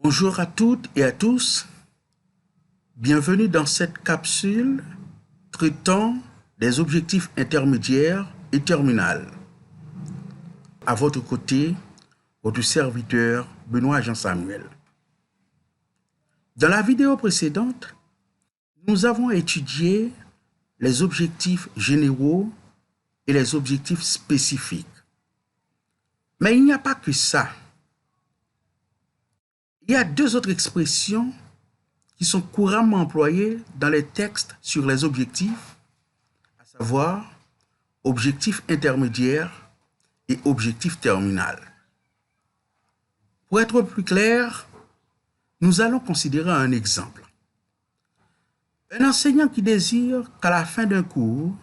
Bonjour à toutes et à tous. Bienvenue dans cette capsule traitant des objectifs intermédiaires et terminales. À votre côté, votre serviteur Benoît Jean-Samuel. Dans la vidéo précédente, nous avons étudié les objectifs généraux et les objectifs spécifiques. Mais il n'y a pas que ça. Il y a deux autres expressions qui sont couramment employées dans les textes sur les objectifs, à savoir objectif intermédiaire et objectif terminal. Pour être plus clair, nous allons considérer un exemple. Un enseignant qui désire qu'à la fin d'un cours,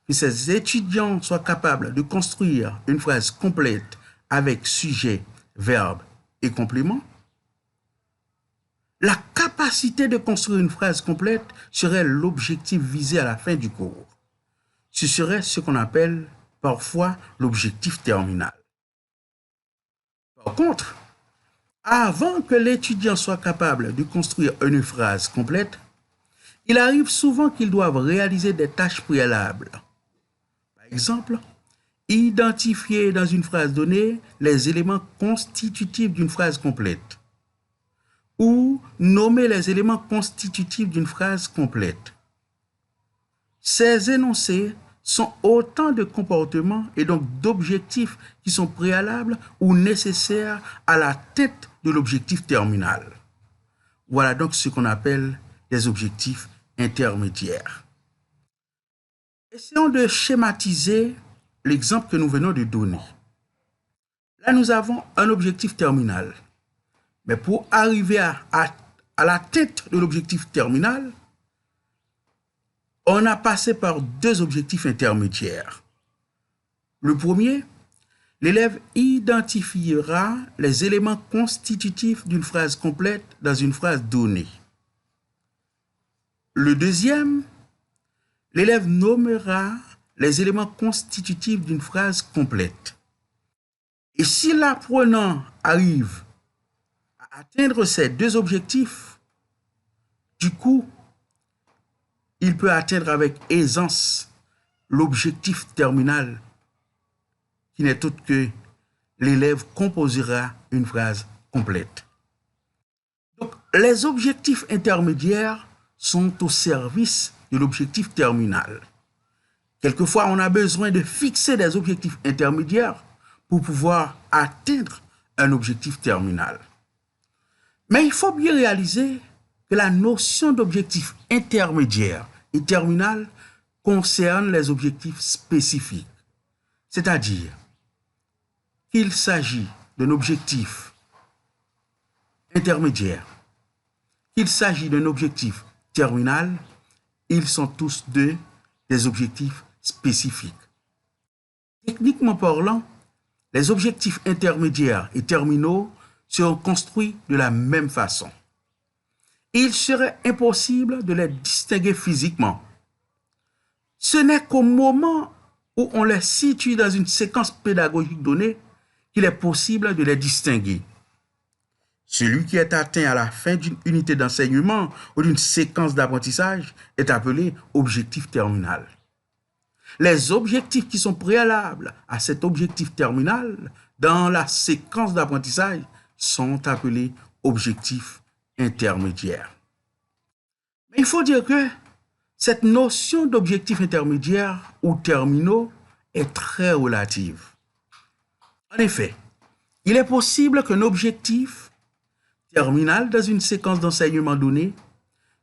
que ses étudiants soient capables de construire une phrase complète avec sujet, verbe et complément. La capacité de construire une phrase complète serait l'objectif visé à la fin du cours. Ce serait ce qu'on appelle parfois l'objectif terminal. Par contre, avant que l'étudiant soit capable de construire une phrase complète, il arrive souvent qu'ils doivent réaliser des tâches préalables. Par exemple, identifier dans une phrase donnée les éléments constitutifs d'une phrase complète ou nommer les éléments constitutifs d'une phrase complète. Ces énoncés sont autant de comportements et donc d'objectifs qui sont préalables ou nécessaires à l'atteinte de l'objectif terminal. Voilà donc ce qu'on appelle des objectifs intermédiaires. Essayons de schématiser l'exemple que nous venons de donner. Là, nous avons un objectif terminal. Mais pour arriver à l'atteinte de l'objectif terminal, on a passé par deux objectifs intermédiaires. Le premier, l'élève identifiera les éléments constitutifs d'une phrase complète dans une phrase donnée. Le deuxième, l'élève nommera les éléments constitutifs d'une phrase complète. Et si l'apprenant arrive à atteindre ces deux objectifs, du coup, il peut atteindre avec aisance l'objectif terminal qui n'est autre que l'élève composera une phrase complète. Donc, les objectifs intermédiaires sont au service de l'objectif terminal. Quelquefois, on a besoin de fixer des objectifs intermédiaires pour pouvoir atteindre un objectif terminal. Mais il faut bien réaliser que la notion d'objectif intermédiaire et terminal concerne les objectifs spécifiques. C'est-à-dire qu'il s'agit d'un objectif intermédiaire, qu'il s'agit d'un objectif terminal, ils sont tous deux des objectifs spécifiques. Techniquement parlant, les objectifs intermédiaires et terminaux seront construits de la même façon. Il serait impossible de les distinguer physiquement. Ce n'est qu'au moment où on les situe dans une séquence pédagogique donnée qu'il est possible de les distinguer. Celui qui est atteint à la fin d'une unité d'enseignement ou d'une séquence d'apprentissage est appelé objectif terminal. Les objectifs qui sont préalables à cet objectif terminal dans la séquence d'apprentissage sont appelés objectifs intermédiaires. Mais il faut dire que cette notion d'objectifs intermédiaires ou terminaux est très relative. En effet, il est possible qu'un objectif terminal dans une séquence d'enseignement donnée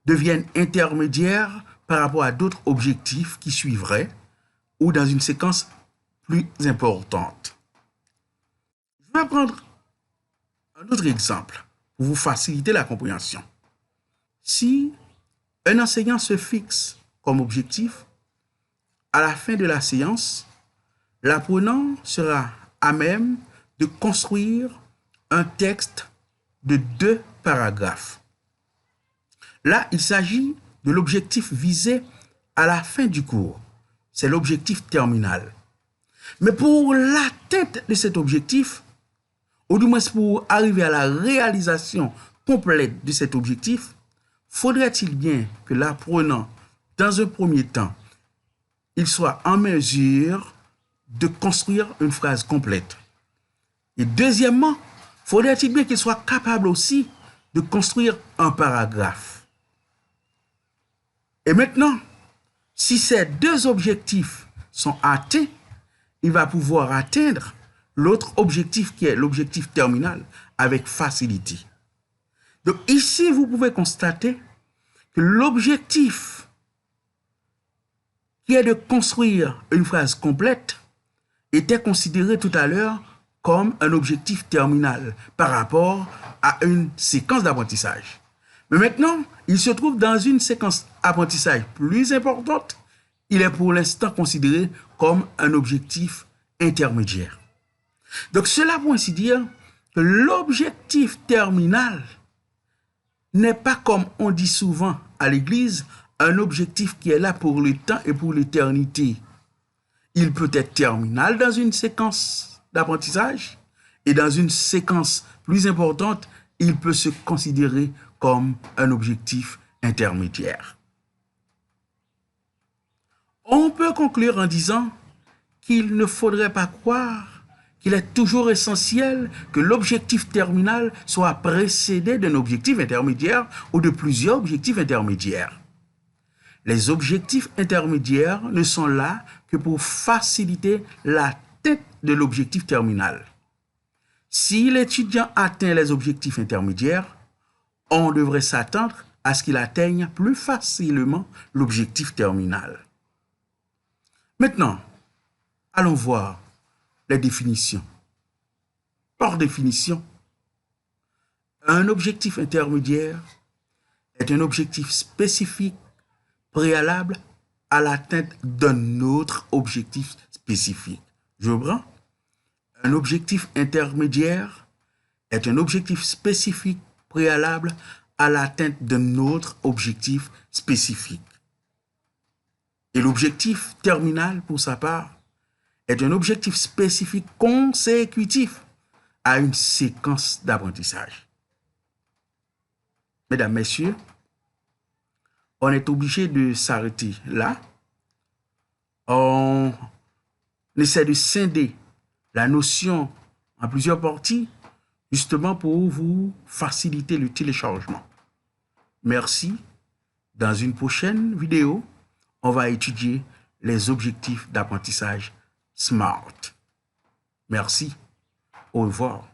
devienne intermédiaire par rapport à d'autres objectifs qui suivraient ou dans une séquence plus importante. Je vais prendre un autre exemple pour vous faciliter la compréhension. Si un enseignant se fixe comme objectif, à la fin de la séance, l'apprenant sera à même de construire un texte de 2 paragraphes. Là, il s'agit de l'objectif visé à la fin du cours. C'est l'objectif terminal. Mais pour l'atteinte de cet objectif, ou du moins pour arriver à la réalisation complète de cet objectif, faudrait-il bien que l'apprenant, dans un premier temps, il soit en mesure de construire une phrase complète. Et deuxièmement, faudrait-il bien qu'il soit capable aussi de construire un paragraphe. Et maintenant, si ces deux objectifs sont atteints, il va pouvoir atteindre l'autre objectif qui est l'objectif terminal avec facilité. Donc ici, vous pouvez constater que l'objectif qui est de construire une phrase complète était considéré tout à l'heure comme un objectif terminal par rapport à une séquence d'apprentissage. Mais maintenant, il se trouve dans une séquence d'apprentissage plus importante. Il est pour l'instant considéré comme un objectif intermédiaire. Donc cela pour ainsi dire que l'objectif terminal n'est pas, comme on dit souvent à l'Église, un objectif qui est là pour le temps et pour l'éternité. Il peut être terminal dans une séquence d'apprentissage et dans une séquence plus importante, il peut se considérer comme un objectif intermédiaire. On peut conclure en disant qu'il ne faudrait pas croire qu'il est toujours essentiel que l'objectif terminal soit précédé d'un objectif intermédiaire ou de plusieurs objectifs intermédiaires. Les objectifs intermédiaires ne sont là que pour faciliter l'atteinte de l'objectif terminal. Si l'étudiant atteint les objectifs intermédiaires, on devrait s'attendre à ce qu'il atteigne plus facilement l'objectif terminal. Maintenant, allons voir les définitions. Par définition, un objectif intermédiaire est un objectif spécifique préalable à l'atteinte d'un autre objectif spécifique. Je reprends. Un objectif intermédiaire est un objectif spécifique préalable à l'atteinte d'un autre objectif spécifique. Et l'objectif terminal, pour sa part, est un objectif spécifique consécutif à une séquence d'apprentissage. Mesdames, Messieurs, on est obligé de s'arrêter là. On essaie de scinder la notion en plusieurs parties, justement pour vous faciliter le téléchargement. Merci. Dans une prochaine vidéo, on va étudier les objectifs d'apprentissage SMART. Merci. Au revoir.